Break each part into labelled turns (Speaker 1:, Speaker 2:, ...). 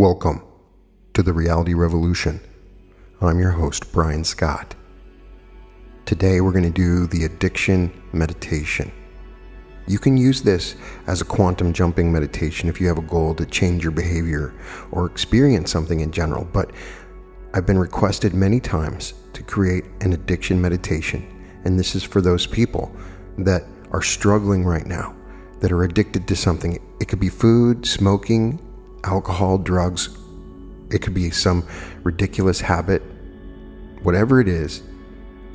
Speaker 1: Welcome to the Reality Revolution. I'm your host, Brian Scott. Today we're going to do the addiction meditation. You can use this as a quantum jumping meditation if you have a goal to change your behavior or experience something in general, but I've been requested many times to create an addiction meditation, and this is for those people that are struggling right now, that are addicted to something. It could be food, smoking, alcohol, drugs. It could be some ridiculous habit. Whatever it is,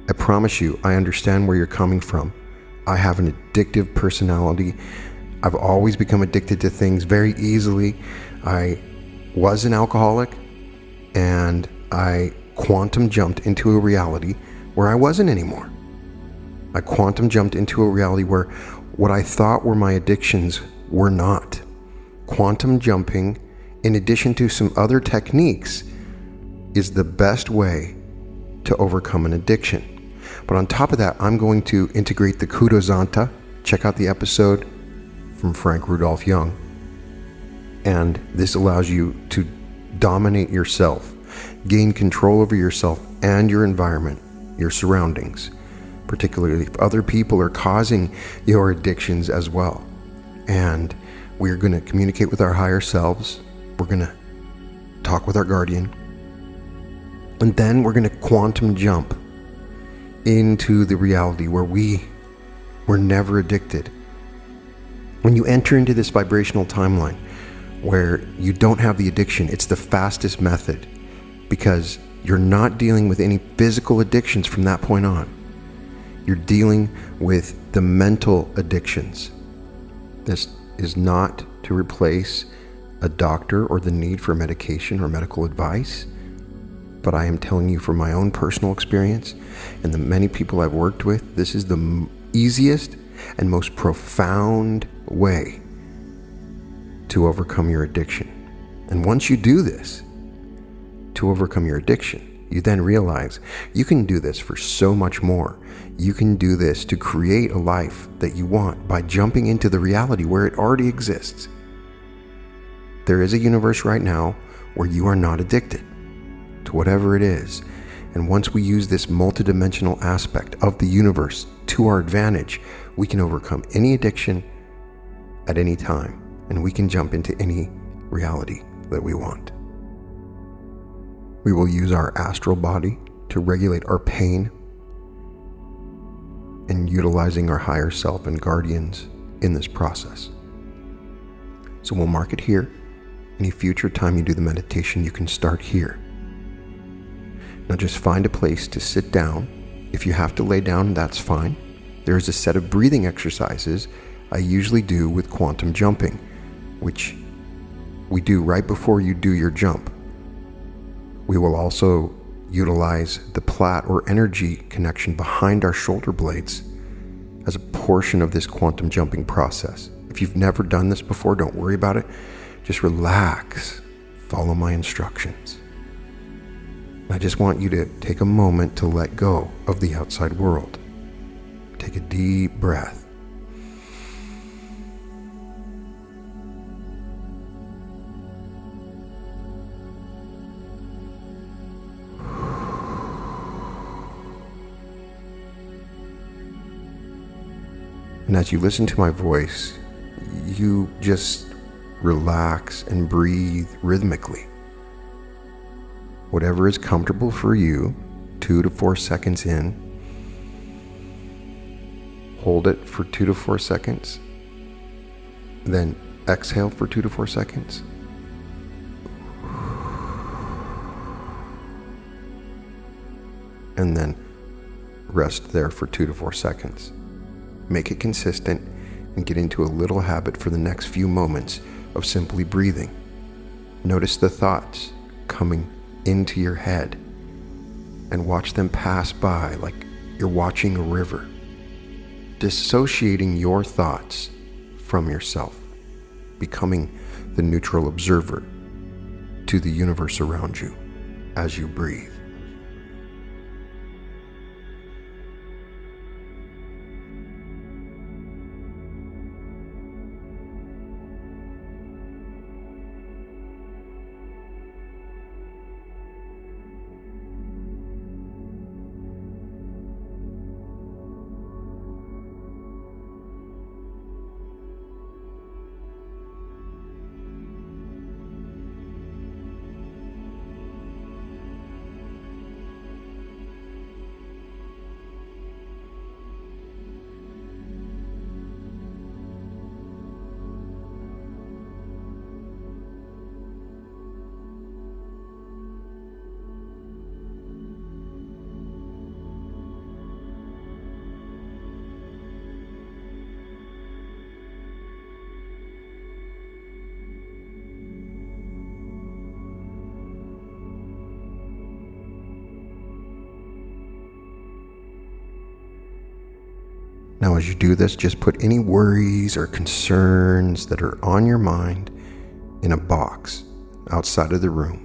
Speaker 1: I promise you, I understand where you're coming from. I have an addictive personality. I've always become addicted to things very easily. I was an alcoholic, and I quantum jumped into a reality where I wasn't anymore. I quantum jumped into a reality where what I thought were my addictions were not. Quantum jumping, in addition to some other techniques, is the best way to overcome an addiction. But on top of that, I'm going to integrate the Kudosanta. Check out the episode from Frank Rudolph Young. And this allows you to dominate yourself, gain control over yourself and your environment, your surroundings, particularly if other people are causing your addictions as well. And we're going to communicate with our higher selves. We're going to talk with our guardian. And then we're going to quantum jump into the reality where we were never addicted. When you enter into this vibrational timeline where you don't have the addiction, it's the fastest method because you're not dealing with any physical addictions from that point on. You're dealing with the mental addictions. This is not to replace a doctor or the need for medication or medical advice, but I am telling you from my own personal experience and the many people I've worked with, this is the easiest and most profound way to overcome your addiction. And once you do this, to overcome your addiction, you then realize you can do this for so much more. You can do this to create a life that you want by jumping into the reality where it already exists. There is a universe right now where you are not addicted to whatever it is. And once we use this multidimensional aspect of the universe to our advantage, we can overcome any addiction at any time, and we can jump into any reality that we want. We will use our astral body to regulate our pain and utilizing our higher self and guardians in this process. So we'll mark it here. Any future time you do the meditation, you can start here. Now just find a place to sit down. If you have to lay down, that's fine. There is a set of breathing exercises I usually do with quantum jumping, which we do right before you do your jump. We will also utilize the plat or energy connection behind our shoulder blades as a portion of this quantum jumping process. If you've never done this before, don't worry about it. Just relax. Follow my instructions. I just want you to take a moment to let go of the outside world. Take a deep breath. And as you listen to my voice, you just relax and breathe rhythmically. Whatever is comfortable for you, 2 to 4 seconds in. Hold it for 2 to 4 seconds. Then exhale for 2 to 4 seconds. And then rest there for 2 to 4 seconds. Make it consistent and get into a little habit for the next few moments of simply breathing. Notice the thoughts coming into your head and watch them pass by like you're watching a river, dissociating your thoughts from yourself, becoming the neutral observer to the universe around you as you breathe. Now, as you do this, just put any worries or concerns that are on your mind in a box outside of the room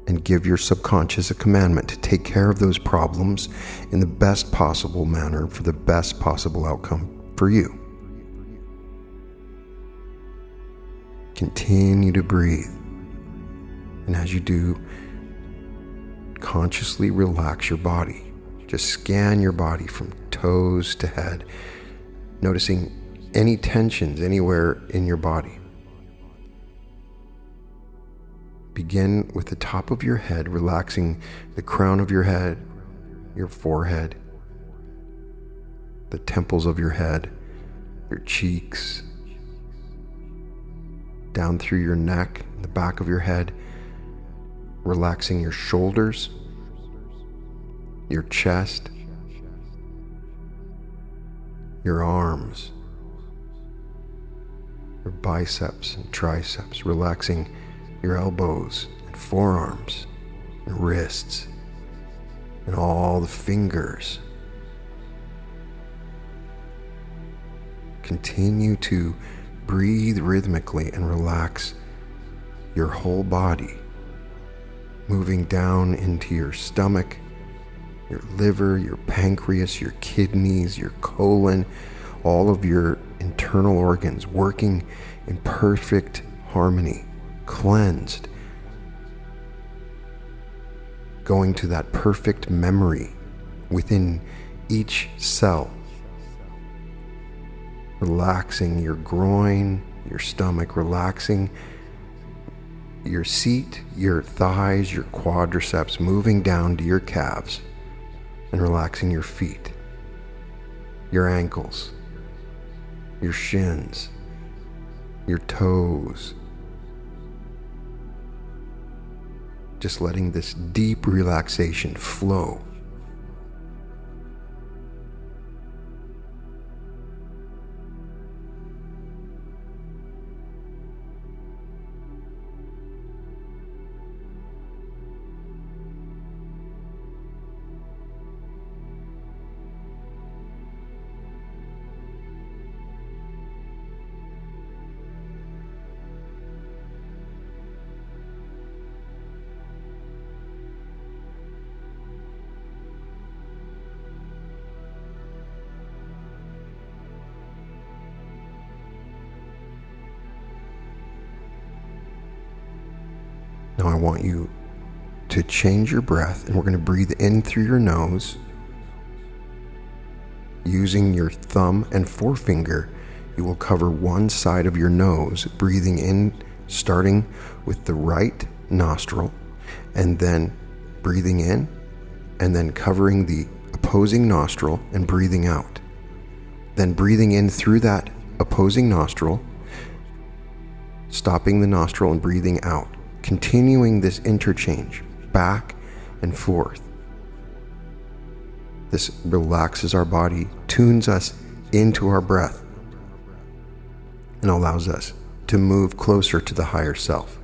Speaker 1: and give your subconscious a commandment to take care of those problems in the best possible manner for the best possible outcome for you. Continue to breathe. And as you do, consciously relax your body. Just scan your body from toes to head, noticing any tensions anywhere in your body. Begin with the top of your head, relaxing the crown of your head, your forehead, the temples of your head, your cheeks, down through your neck, the back of your head, relaxing your shoulders, your chest, your arms, your biceps and triceps, relaxing your elbows and forearms and wrists and all the fingers. Continue to breathe rhythmically and relax your whole body, moving down into your stomach, your liver, your pancreas, your kidneys, your colon, all of your internal organs working in perfect harmony, cleansed, going to that perfect memory within each cell, relaxing your groin, your stomach, relaxing your seat, your thighs, your quadriceps, moving down to your calves, and relaxing your feet, your ankles, your shins, your toes. Just letting this deep relaxation flow. Now I want you to change your breath, and we're going to breathe in through your nose. Using your thumb and forefinger, you will cover one side of your nose, breathing in, starting with the right nostril, and then breathing in, and then covering the opposing nostril and breathing out. Then breathing in through that opposing nostril, stopping the nostril and breathing out. Continuing this interchange back and forth. This relaxes our body, tunes us into our breath, and allows us to move closer to the higher self.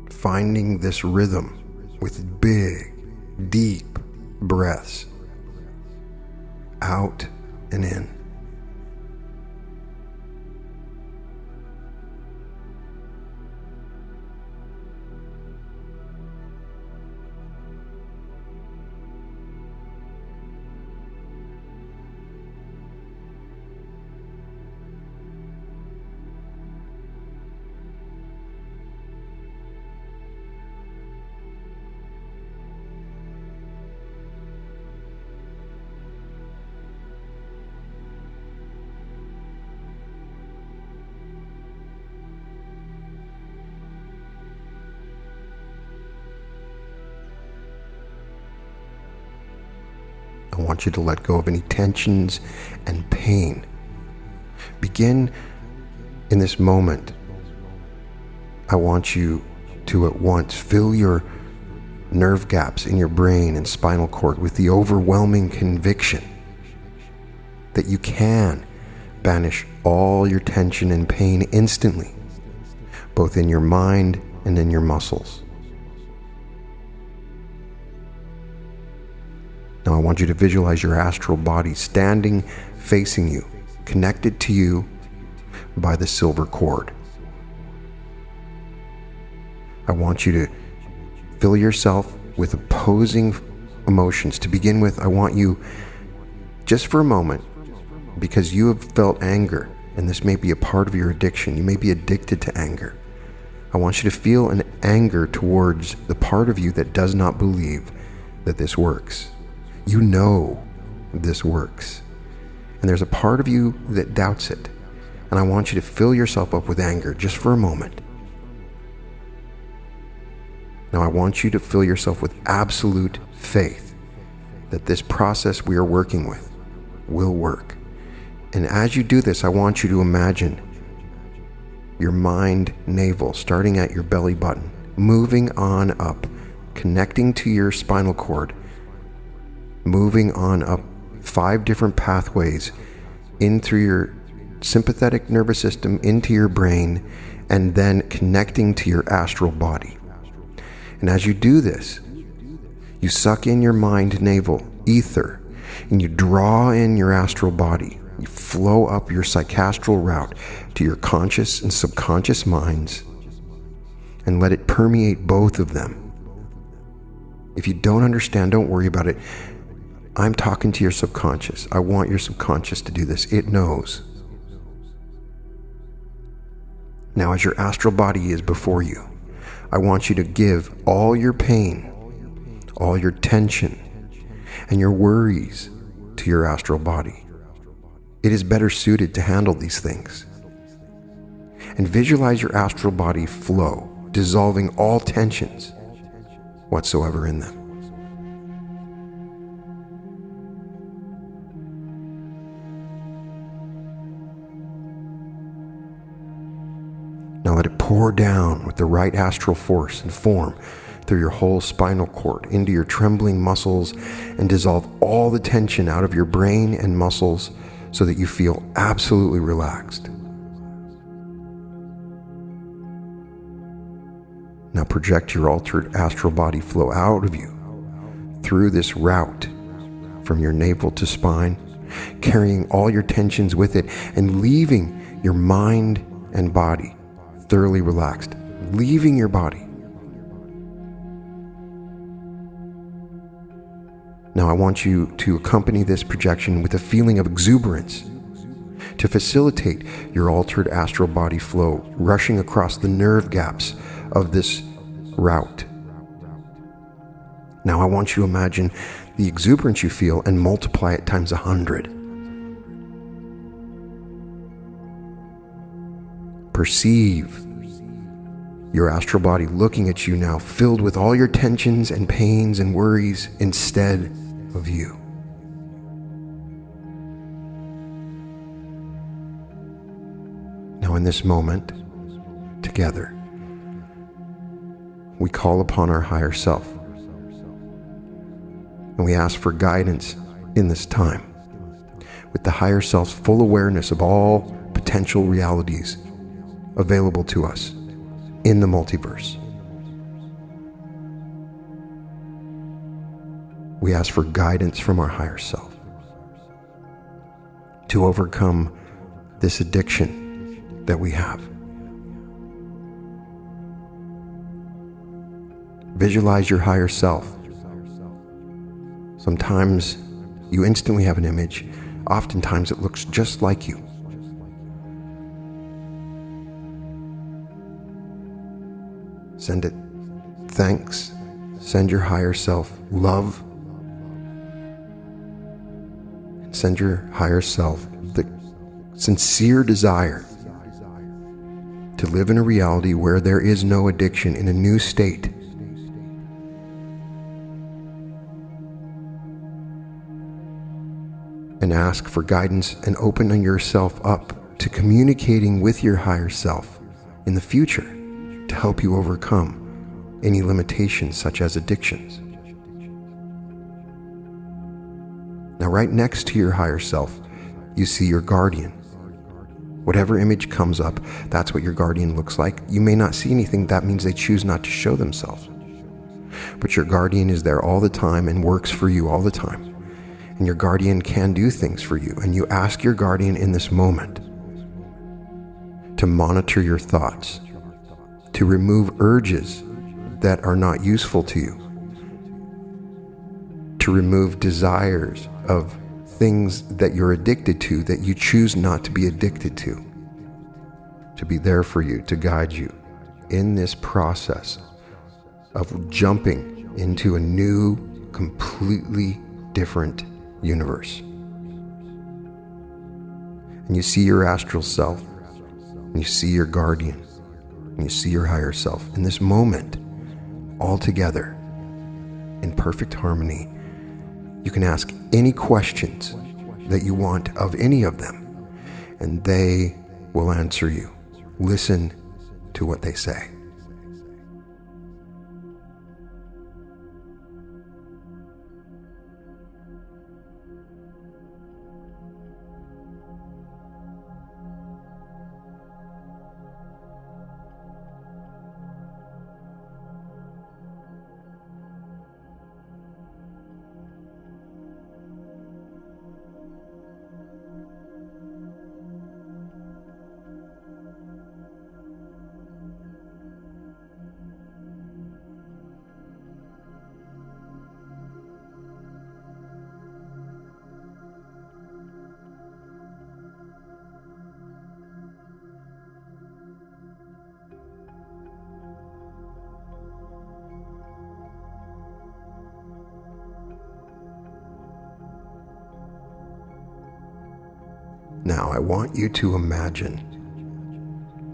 Speaker 1: Finding this rhythm with big, deep breaths, out and in. I want you to let go of any tensions and pain. Begin In this moment, I want you to at once fill your nerve gaps in your brain and spinal cord with the overwhelming conviction that you can banish all your tension and pain instantly, both in your mind and in your muscles. Now I want you to visualize your astral body standing facing you, connected to you by the silver cord. I want you to fill yourself with opposing emotions. To begin with, I want you, just for a moment, because you have felt anger, and this may be a part of your addiction, you may be addicted to anger. I want you to feel an anger towards the part of you that does not believe that this works. You know this works. And there's a part of you that doubts it. And I want you to fill yourself up with anger just for a moment. Now I want you to fill yourself with absolute faith that this process we are working with will work. And as you do this, I want you to imagine your mind navel starting at your belly button, moving on up, connecting to your spinal cord, moving on up 5 different pathways in through your sympathetic nervous system into your brain, and then connecting to your astral body. And as you do this, you suck in your mind navel ether, and you draw in your astral body. You flow up your psychastral route to your conscious and subconscious minds and let it permeate both of them. If you don't understand, don't worry about it. I'm talking to your subconscious. I want your subconscious to do this. It knows. Now, as your astral body is before you, I want you to give all your pain, all your tension, and your worries to your astral body. It is better suited to handle these things. And visualize your astral body flow, dissolving all tensions whatsoever in them. Now let it pour down with the right astral force and form through your whole spinal cord into your trembling muscles and dissolve all the tension out of your brain and muscles so that you feel absolutely relaxed. Now project your altered astral body flow out of you through this route from your navel to spine, carrying all your tensions with it and leaving your mind and body thoroughly relaxed, leaving your body. Now I want you to accompany this projection with a feeling of exuberance to facilitate your altered astral body flow, rushing across the nerve gaps of this route. Now I want you to imagine the exuberance you feel and multiply it times 100. Perceive your astral body looking at you now, filled with all your tensions and pains and worries instead of you. Now in this moment, together, we call upon our higher self, and we ask for guidance in this time, with the higher self's full awareness of all potential realities available to us in the multiverse. We ask for guidance from our higher self to overcome this addiction that we have. Visualize your higher self. Sometimes you instantly have an image. Oftentimes it looks just like you. Send it thanks. Send your higher self love. And send your higher self the sincere desire to live in a reality where there is no addiction, in a new state. And ask for guidance and open yourself up to communicating with your higher self in the future to help you overcome any limitations such as addictions. Now, right next to your higher self, you see your guardian. Whatever image comes up, that's what your guardian looks like. You may not see anything. That means they choose not to show themselves. But your guardian is there all the time and works for you all the time. And your guardian can do things for you. And you ask your guardian in this moment to monitor your thoughts, to remove urges that are not useful to you, to remove desires of things that you're addicted to that you choose not to be addicted to be there for you, to guide you in this process of jumping into a new, completely different universe. And you see your astral self, and you see your guardian, and you see your higher self in this moment, all together in perfect harmony. You can ask any questions that you want of any of them, and they will answer you. Listen to what they say. Now, I want you to imagine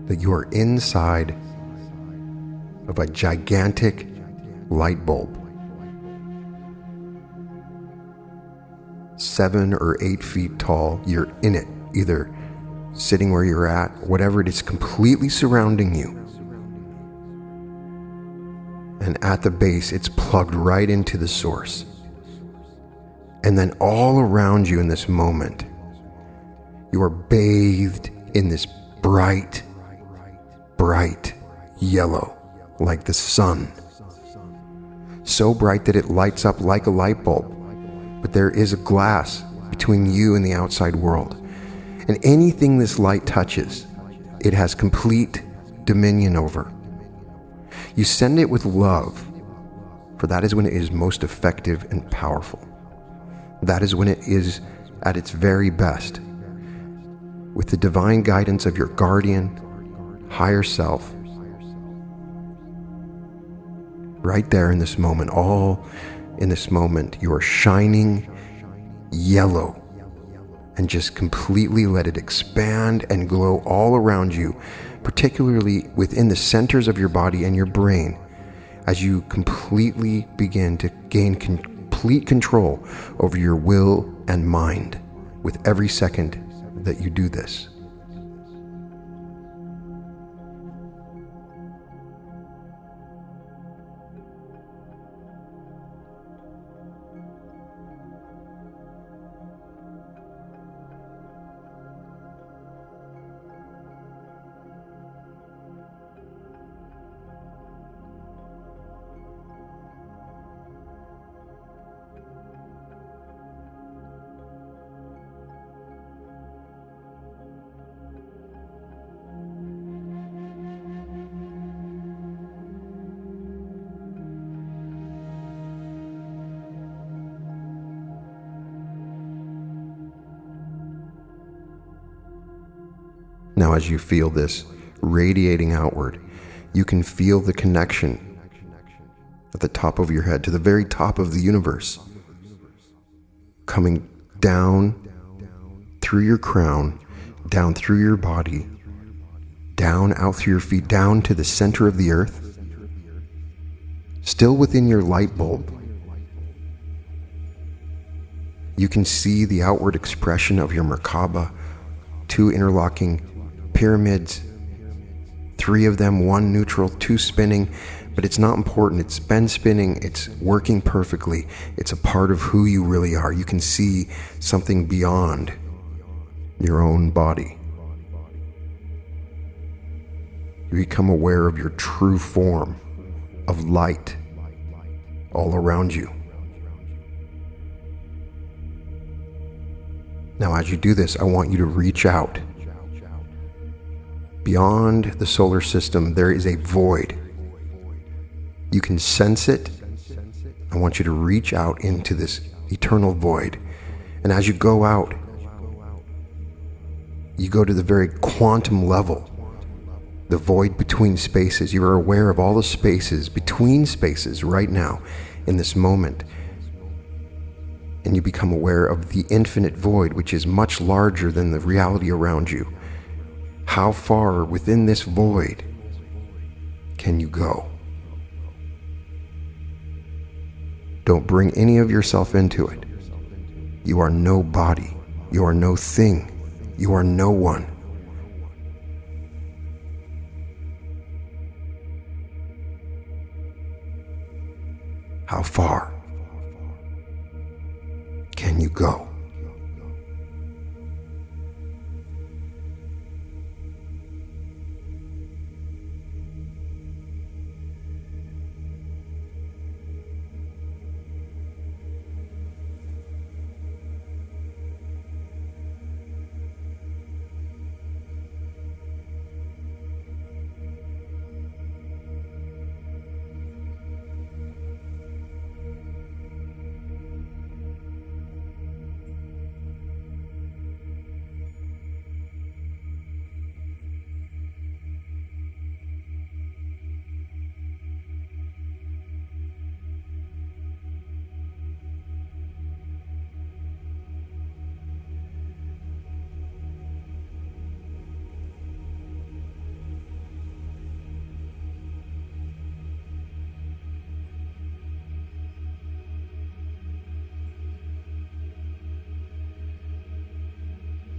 Speaker 1: that you are inside of a gigantic light bulb, 7 or 8 feet tall. You're in it, either sitting where you're at, whatever it is, completely surrounding you. And at the base, it's plugged right into the source. And then all around you in this moment, you are bathed in this bright, bright yellow, like the sun. So bright that it lights up like a light bulb. But there is a glass between you and the outside world. And anything this light touches, it has complete dominion over. You send it with love, for that is when it is most effective and powerful. That is when it is at its very best. With the divine guidance of your guardian, higher self, right there in this moment, all in this moment, you are shining yellow, and just completely let it expand and glow all around you, particularly within the centers of your body and your brain, as you completely begin to gain complete control over your will and mind with every second that you do this. Now, as you feel this radiating outward, you can feel the connection at the top of your head to the very top of the universe, coming down through your crown, down through your body, down out through your feet, down to the center of the earth, still within your light bulb. You can see the outward expression of your Merkaba, 2 interlocking pyramids, 3 of them, 1 neutral, 2 spinning, but it's not important. It's been spinning, it's working perfectly. It's a part of who you really are. You can see something beyond your own body. You become aware of your true form of light all around you. Now, as you do this, I want you to reach out. Beyond the solar system, there is a void. You can sense it. I want you to reach out into this eternal void. And as you go out, you go to the very quantum level, the void between spaces. You are aware of all the spaces between spaces right now in this moment. And you become aware of the infinite void, which is much larger than the reality around you. How far within this void can you go? Don't bring any of yourself into it. You are no body. You are no thing. You are no one. How far can you go?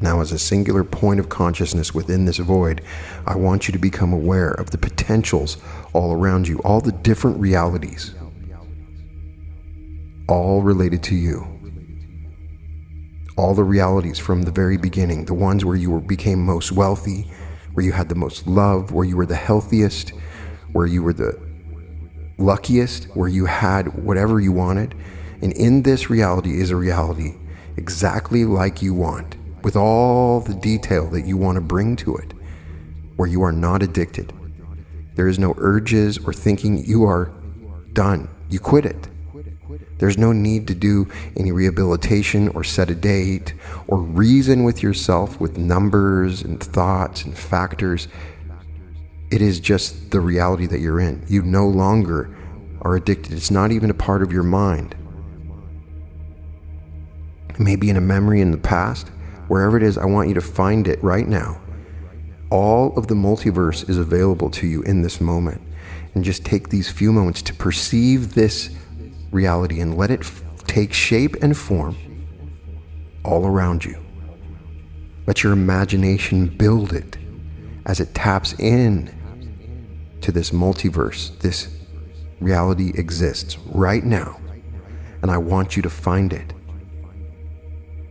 Speaker 1: Now, as a singular point of consciousness within this void, I want you to become aware of the potentials all around you, all the different realities, all related to you. All the realities from the very beginning, the ones where you became most wealthy, where you had the most love, where you were the healthiest, where you were the luckiest, where you had whatever you wanted. And in this reality is a reality exactly like you want, with all the detail that you want to bring to it, where you are not addicted. There is no urges or thinking. You are done. You quit it. There's no need to do any rehabilitation or set a date or reason with yourself with numbers and thoughts and factors. It is just the reality that you're in. You no longer are addicted. It's not even a part of your mind. Maybe in a memory in the past, wherever it is, I want you to find it right now. All of the multiverse is available to you in this moment. And just take these few moments to perceive this reality and let it take shape and form all around you. Let your imagination build it as it taps in to this multiverse. This reality exists right now, and I want you to find it.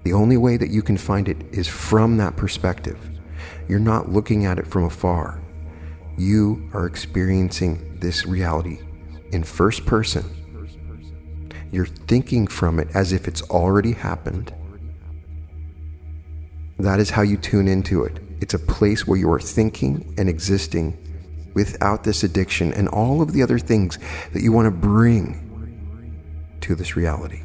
Speaker 1: The only way that you can find it is from that perspective. You're not looking at it from afar. You are experiencing this reality in first person. You're thinking from it as if it's already happened. That is how you tune into it. It's a place where you are thinking and existing without this addiction and all of the other things that you want to bring to this reality.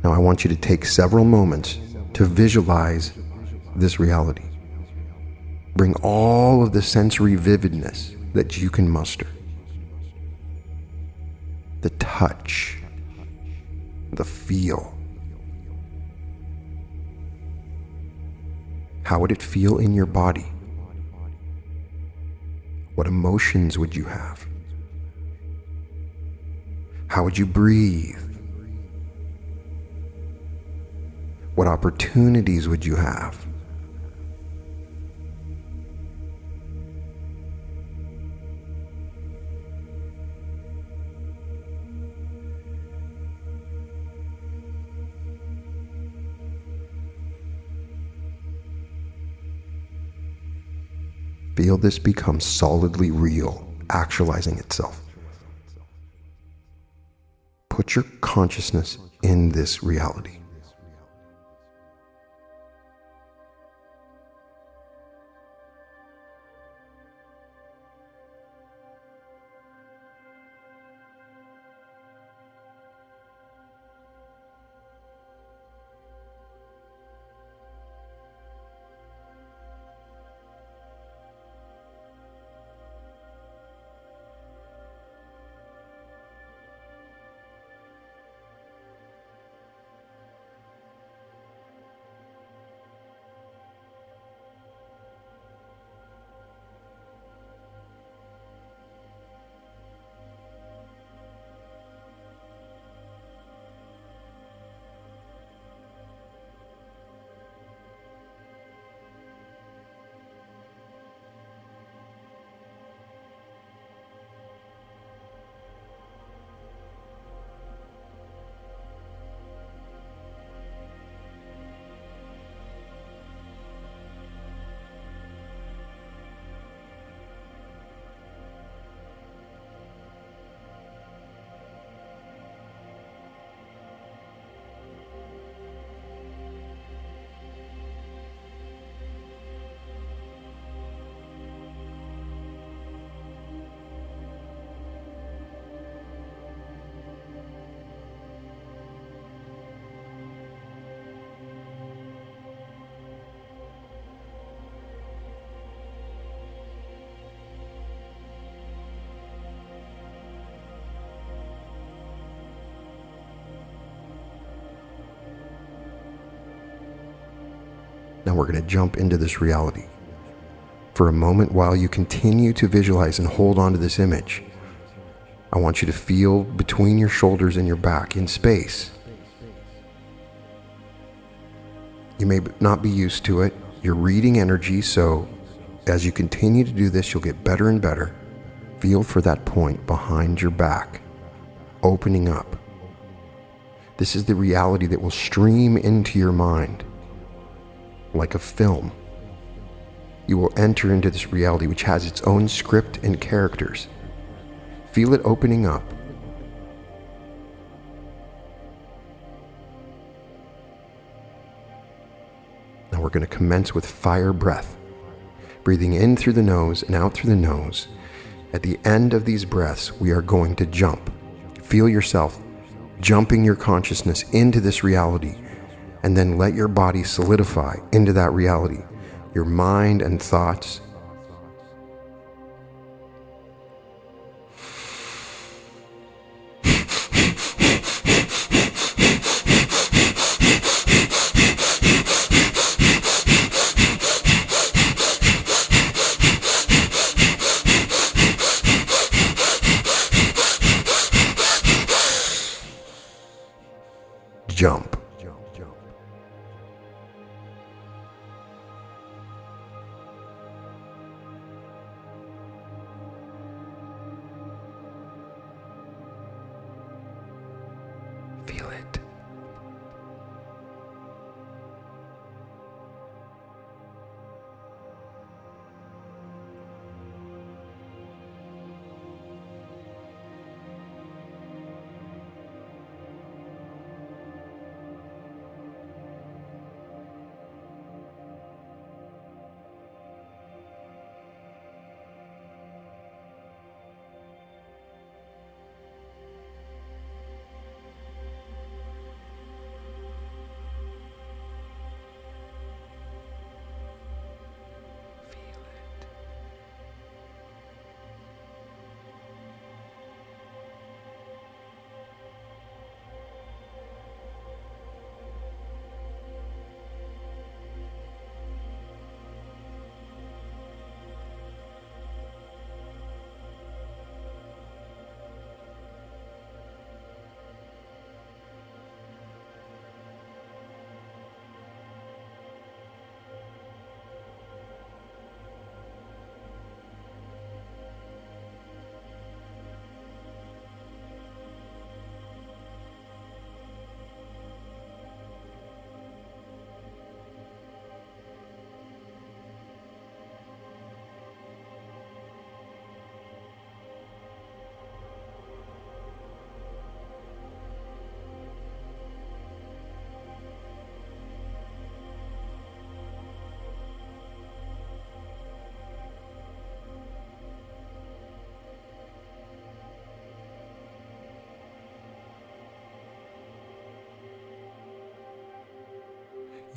Speaker 1: Now I want you to take several moments to visualize this reality. Bring all of the sensory vividness that you can muster. The touch, the feel. How would it feel in your body? What emotions would you have? How would you breathe? What opportunities would you have? Feel this become solidly real, actualizing itself. Put your consciousness in this reality. Now we're going to jump into this reality. For a moment, while you continue to visualize and hold on to this image, I want you to feel between your shoulders and your back in space. You may not be used to it. You're reading energy, so as you continue to do this, you'll get better and better. Feel for that point behind your back, opening up. This is the reality that will stream into your mind like a film. You will enter into this reality which has its own script and characters. Feel it opening up. Now we're going to commence with fire breath. Breathing in through the nose and out through the nose. At the end of these breaths, we are going to jump. Feel yourself jumping your consciousness into this reality, and then let your body solidify into that reality, your mind and thoughts. Jump. Feel it.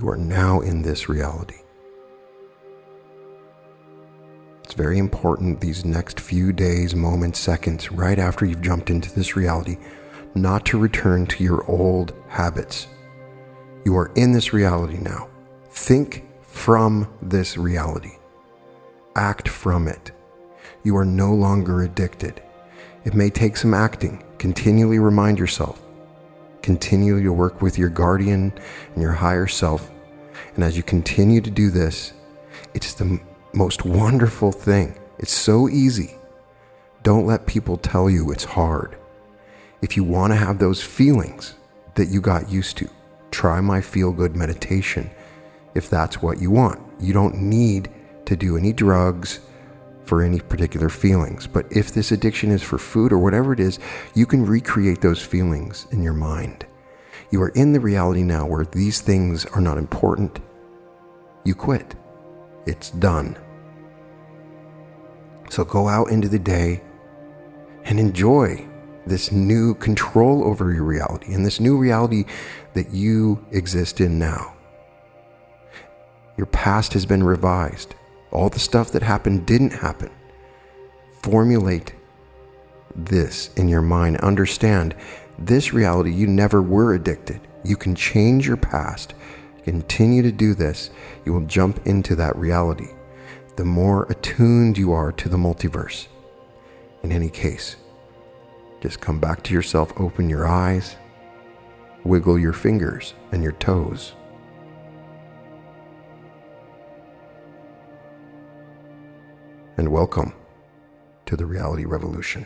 Speaker 1: You are now in this reality. It's very important these next few days, moments, seconds, right after you've jumped into this reality, not to return to your old habits. You are in this reality now. Think from this reality. Act from it. You are no longer addicted. It may take some acting. Continually remind yourself. Continue to work with your guardian and your higher self. And as you continue to do this, it's the most wonderful thing. It's so easy. Don't let people tell you it's hard. If you want to have those feelings that you got used to, try my feel-good meditation if that's what you want. You don't need to do any drugs for any particular feelings. But if this addiction is for food or whatever it is, you can recreate those feelings in your mind. You are in the reality now where these things are not important. You quit. It's done. So go out into the day and enjoy this new control over your reality and this new reality that you exist in now. Your past has been revised. All the stuff that happened didn't happen. Formulate this in your mind. Understand this reality, you never were addicted. You can change your past. Continue to do this. You will jump into that reality. The more attuned you are to the multiverse. In any case, just come back to yourself, open your eyes, wiggle your fingers and your toes. And welcome to the reality revolution.